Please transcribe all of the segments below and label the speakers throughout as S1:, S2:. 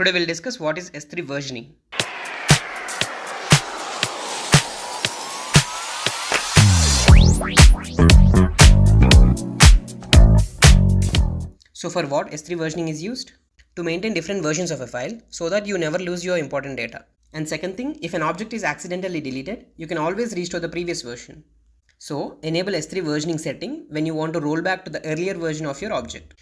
S1: Today we'll discuss what is S3 versioning. So for what S3 versioning is used? To maintain different versions of a file so that you never lose your important data. And second thing, if an object is accidentally deleted, you can always restore the previous version. So enable S3 versioning setting when you want to roll back to the earlier version of your object.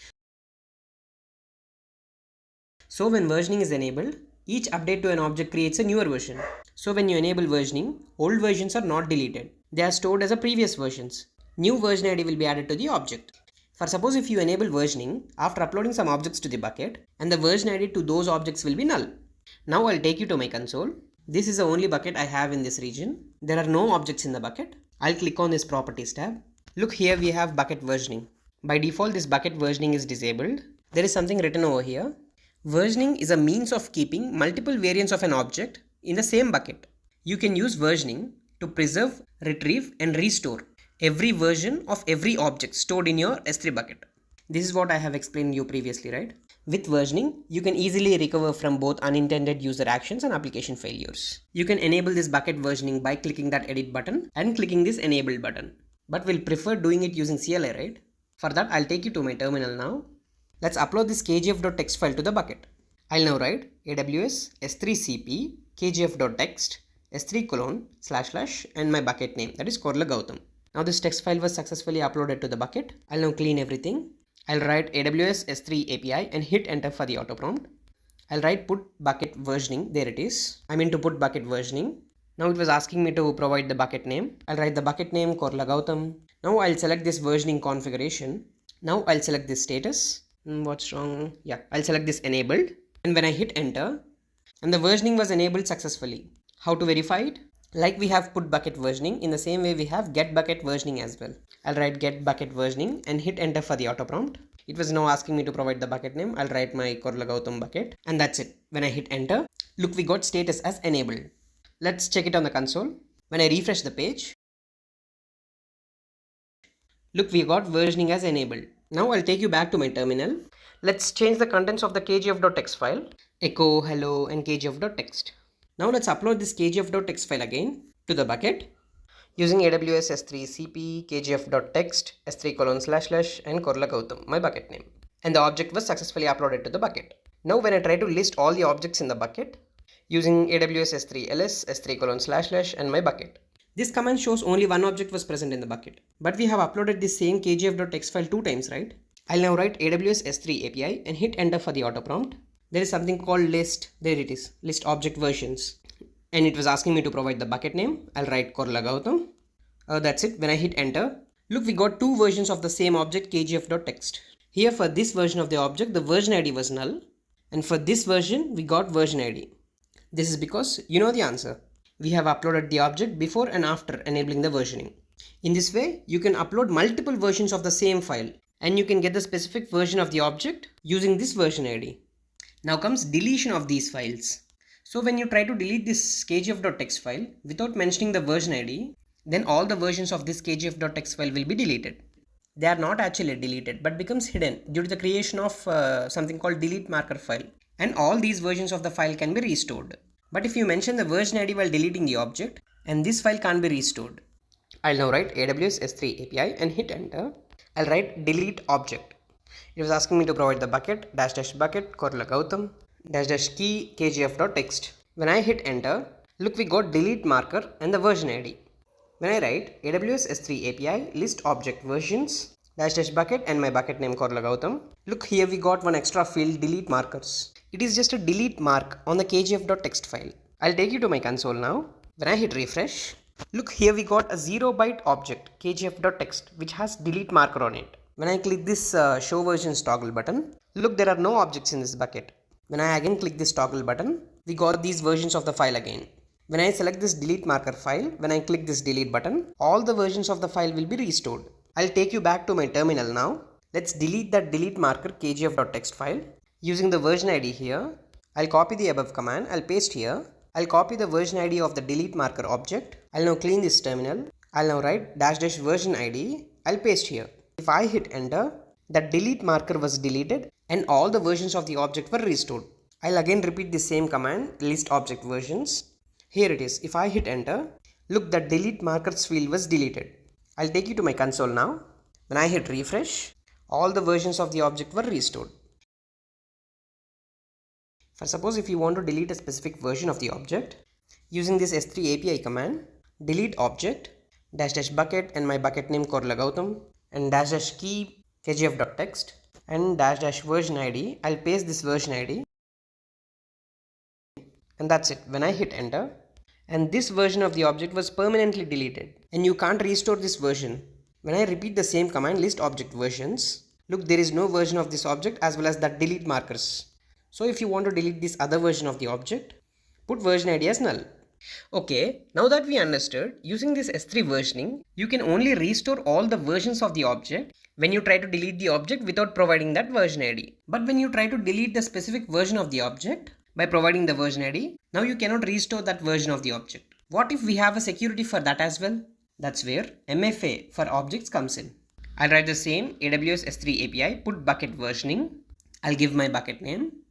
S1: So when versioning is enabled, each update to an object creates a newer version. So when you enable versioning, old versions are not deleted. They are stored as a previous versions. New version ID will be added to the object. For suppose if you enable versioning after uploading some objects to the bucket, and the version ID to those objects will be null. Now I'll take you to my console. This is the only bucket I have in this region. There are no objects in the bucket. I'll click on this properties tab. Look, here we have bucket versioning. By default this bucket versioning is disabled. There is something written over here. Versioning is a means of keeping multiple variants of an object in the same bucket. You can use versioning to preserve, retrieve and restore every version of every object stored in your S3 bucket. This is what I have explained you previously, right? With versioning, you can easily recover from both unintended user actions and application failures. You can enable this bucket versioning by clicking that edit button and clicking this enable button. But we'll prefer doing it using CLI, right? For that, I'll take you to my terminal now. Let's upload this kgf.txt file to the bucket. I'll now write AWS S3 CP kgf.txt s3:/ and my bucket name, that is Korla Gautam. Now this text file was successfully uploaded to the bucket. I'll now clean everything. I'll write AWS S3 API and hit enter for the auto prompt. I'll write put bucket versioning. There it is. I'm into put bucket versioning. Now it was asking me to provide the bucket name. I'll write the bucket name Korla Gautam. Now I'll select this versioning configuration. Now I'll select this status. What's wrong? Yeah, I'll select this enabled. And when I hit enter, and the versioning was enabled successfully. How to verify it? Like we have put bucket versioning, in the same way we have get bucket versioning as well. I'll write get bucket versioning and hit enter for the auto prompt. It was now asking me to provide the bucket name. I'll write my Korla Gautam bucket and that's it. When I hit enter, look, we got status as enabled. Let's check it on the console. When I refresh the page, look, we got versioning as enabled. Now I'll take you back to my terminal. Let's change the contents of the kgf.txt file. Echo, hello and kgf.txt. Now let's upload this kgf.txt file again to the bucket using AWS S3 CP kgf.txt s3:/ and Korla Gautam, my bucket name. And the object was successfully uploaded to the bucket. Now when I try to list all the objects in the bucket using AWS S3 ls s3:/ and my bucket. This command shows only one object was present in the bucket. But we have uploaded this same kgf.txt file 2 times, right? I'll now write AWS S3 API and hit enter for the auto prompt. There is something called list. There it is, list object versions. And it was asking me to provide the bucket name. I'll write Korla Gautam. That's it. When I hit enter, look, we got two versions of the same object kgf.txt. Here for this version of the object, the version ID was null. And for this version, we got version ID. This is because you know the answer. We have uploaded the object before and after enabling the versioning. In this way, you can upload multiple versions of the same file and you can get the specific version of the object using this version ID. Now comes deletion of these files. So when you try to delete this kgf.txt file without mentioning the version ID, then all the versions of this kgf.txt file will be deleted. They are not actually deleted but becomes hidden due to the creation of something called delete marker file. And all these versions of the file can be restored. But if you mention the version ID while deleting the object, and this file can't be restored. I'll now write AWS S3 API and hit enter. I'll write delete object. It was asking me to provide the bucket --bucket Korla Gautam --key kgf.txt. When I hit enter, look, we got delete marker and the version ID. When I write AWS S3 API list object versions --bucket and my bucket name Korla Gautam, look, here we got one extra field, delete markers. It is just a delete mark on the kgf.txt file. I'll take you to my console now. When I hit refresh, look, here we got a 0-byte object kgf.txt which has delete marker on it. When I click this show versions toggle button, look, there are no objects in this bucket. When I again click this toggle button, we got these versions of the file again. When I select this delete marker file, when I click this delete button, all the versions of the file will be restored. I'll take you back to my terminal now. Let's delete that delete marker kgf.txt file. Using the version ID here, I'll copy the above command, I'll paste here. I'll copy the version ID of the delete marker object. I'll now clean this terminal. I'll now write --version ID. I'll paste here. If I hit enter, the delete marker was deleted and all the versions of the object were restored. I'll again repeat the same command, list object versions. Here it is. If I hit enter, look, that delete markers field was deleted. I'll take you to my console now. When I hit refresh, all the versions of the object were restored. For suppose if you want to delete a specific version of the object, using this S3 API command, delete object -- bucket and my bucket name Korla Gautam and -- key kgf.text and -- version ID. I'll paste this version ID and that's it. When I hit enter, and this version of the object was permanently deleted and you can't restore this version. When I repeat the same command, list object versions, look, there is no version of this object as well as that delete markers. So if you want to delete this other version of the object, put version ID as null. Okay, now that we understood, using this S3 versioning, you can only restore all the versions of the object when you try to delete the object without providing that version ID. But when you try to delete the specific version of the object by providing the version ID, now you cannot restore that version of the object. What if we have a security for that as well? That's where MFA for objects comes in. I'll write the same AWS S3 API, put bucket versioning. I'll give my bucket name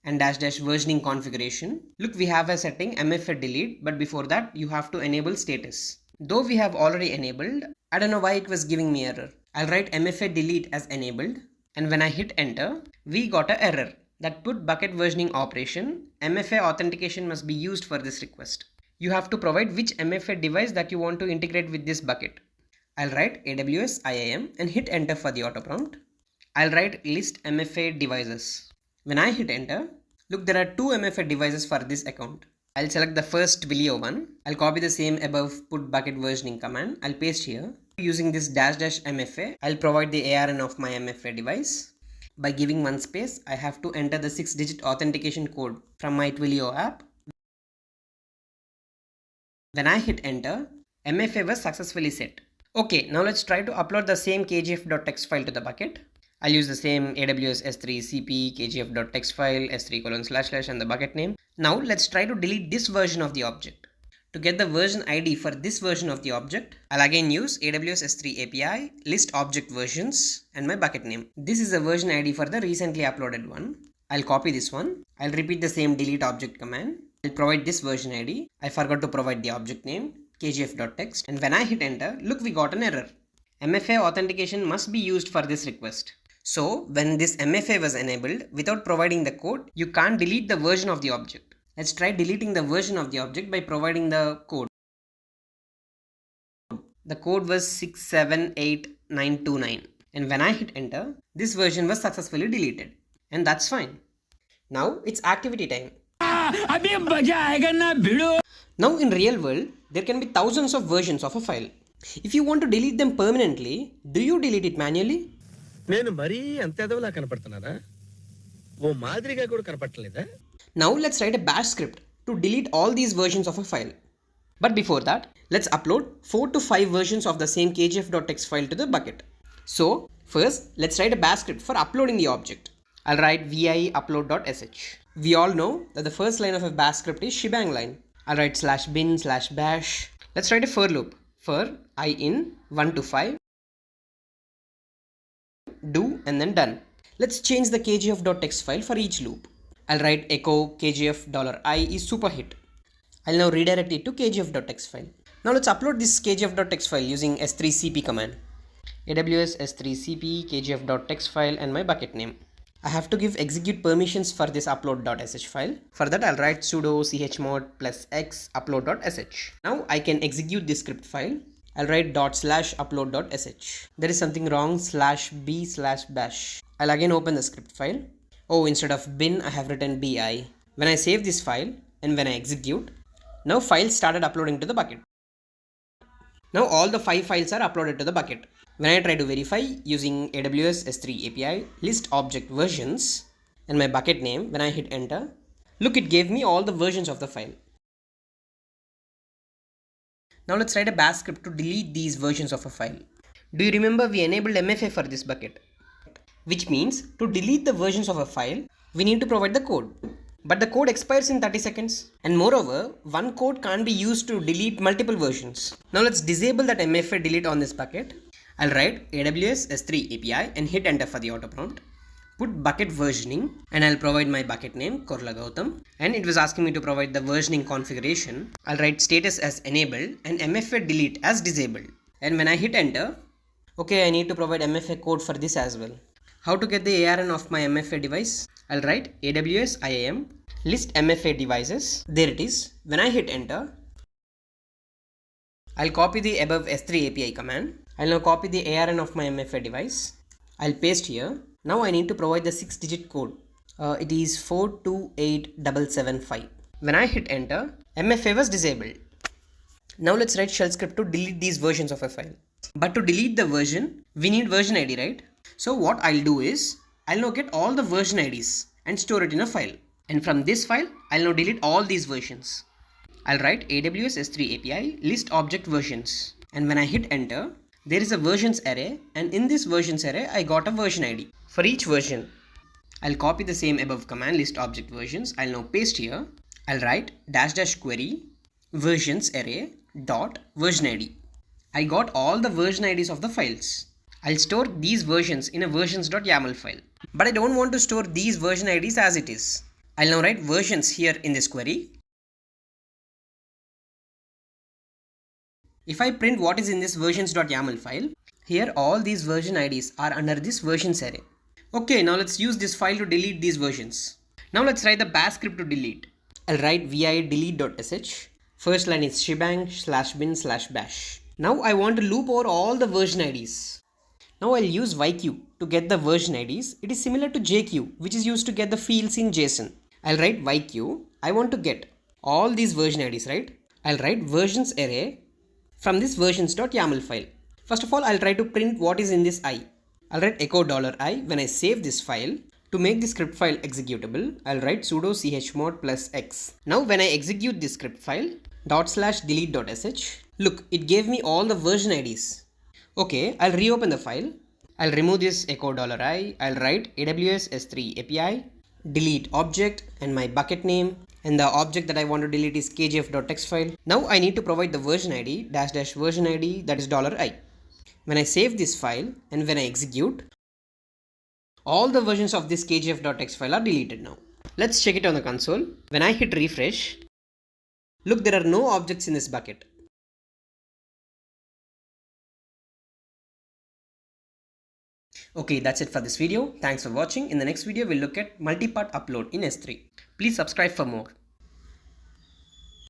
S1: and -- versioning configuration. Look, we have a setting MFA delete, but before that you have to enable status. Though we have already enabled, I don't know why it was giving me error. I'll write MFA delete as enabled, and when I hit enter, we got an error that put bucket versioning operation. MFA authentication must be used for this request. You have to provide which MFA device that you want to integrate with this bucket. I'll write AWS IAM and hit enter for the auto prompt. I'll write list MFA devices. When I hit enter, look, there are 2 MFA devices for this account. I'll select the first Twilio one. I'll copy the same above put bucket versioning command. I'll paste here. Using this -- MFA, I'll provide the ARN of my MFA device. By giving one space, I have to enter the 6-digit authentication code from my Twilio app. When I hit enter, MFA was successfully set. Okay, now let's try to upload the same kgf.text file to the bucket. I'll use the same AWS S3 CP kgf.text file s3:/ and the bucket name. Now let's try to delete this version of the object. To get the version ID for this version of the object, I'll again use AWS S3 API, list object versions and my bucket name. This is the version ID for the recently uploaded one. I'll copy this one. I'll repeat the same delete object command. I'll provide this version ID. I forgot to provide the object name kgf.text, and when I hit enter, look, we got an error. MFA authentication must be used for this request. So when this MFA was enabled without providing the code, you can't delete the version of the object. Let's try deleting the version of the object by providing the code. The code was 678929, and when I hit enter, this version was successfully deleted, and that's fine. Now it's activity time. Now in real world, there can be thousands of versions of a file. If you want to delete them permanently, do you delete it manually? Now let's write a bash script to delete all these versions of a file. But before that, let's upload 4 to 5 versions of the same kgf.text file to the bucket. So first, let's write a bash script for uploading the object. I'll write vi upload.sh. We all know that the first line of a bash script is shebang line. I'll write /bin/bash. Let's write a for loop for I in 1 to 5. Do and then done. Let's change the kgf.text file for each loop. I'll write echo kgf$i is superhit. I'll now redirect it to kgf.text file. Now let's upload this kgf.text file using S3 CP command. AWS S3 CP kgf.text file and my bucket name. I have to give execute permissions for this upload.sh file. For that, I'll write sudo chmod +x upload.sh. Now I can execute this script file. I'll write /upload.sh. There is something wrong, /b/bash. I'll again open the script file. Oh, instead of bin, I have written bi. When I save this file and when I execute, now files started uploading to the bucket. Now all the 5 files are uploaded to the bucket. When I try to verify using AWS S3 API, list object versions and my bucket name, when I hit enter, look, it gave me all the versions of the file. Now let's write a bash script to delete these versions of a file. Do you remember we enabled MFA for this bucket? Which means to delete the versions of a file, we need to provide the code. But the code expires in 30 seconds. And moreover, one code can't be used to delete multiple versions. Now let's disable that MFA delete on this bucket. I'll write AWS S3 API and hit enter for the auto prompt. put bucket versioning, and I'll provide my bucket name Korla Gautam, and it was asking me to provide the versioning configuration. I'll write status as enabled and MFA delete as disabled, and when I hit enter, okay, I need to provide MFA code for this as well. How to get the ARN of my MFA device? I'll write AWS IAM list MFA devices. There it is. When I hit enter, I'll copy the above S3 API command. I'll now copy the ARN of my MFA device. I'll paste here. Now I need to provide the 6-digit code. It is 428775. When I hit enter, MFA was disabled. Now let's write shell script to delete these versions of a file. But to delete the version, we need version ID, right? So what I'll do is, I'll now get all the version IDs and store it in a file. And from this file, I'll now delete all these versions. I'll write AWS S3 API list object versions. And when I hit enter, there is a versions array, and in this versions array, I got a version ID. For each version, I'll copy the same above command list object versions. I'll now paste here. I'll write -- query versions array dot version ID. I got all the version IDs of the files. I'll store these versions in a versions.yaml file. But I don't want to store these version IDs as it is. I'll now write versions here in this query. If I print what is in this versions.yaml file, here all these version IDs are under this versions array. Okay, now let's use this file to delete these versions. Now let's write the bash script to delete. I'll write vi delete.sh. First line is shebang /bin/bash. Now I want to loop over all the version IDs. Now I'll use yq to get the version IDs. It is similar to jq, which is used to get the fields in JSON. I'll write yq. I want to get all these version IDs, right? I'll write versions array from this versions.yaml file. First of all, I'll try to print what is in this I. I'll write echo $i when I save this file. To make the script file executable, I'll write sudo chmod +x. Now when I execute this script file, /delete.sh, look, it gave me all the version IDs. Okay, I'll reopen the file. I'll remove this echo $i. I'll write AWS S3 API, delete object and my bucket name. And the object that I want to delete is kgf.txt file. Now I need to provide the version ID, -- version ID, that is $i. When I save this file and when I execute, all the versions of this kgf.txt file are deleted now. Let's check it on the console. When I hit refresh, look, there are no objects in this bucket. Okay, that's it for this video. Thanks for watching. In the next video, we'll look at multi-part upload in S3. Please subscribe for more.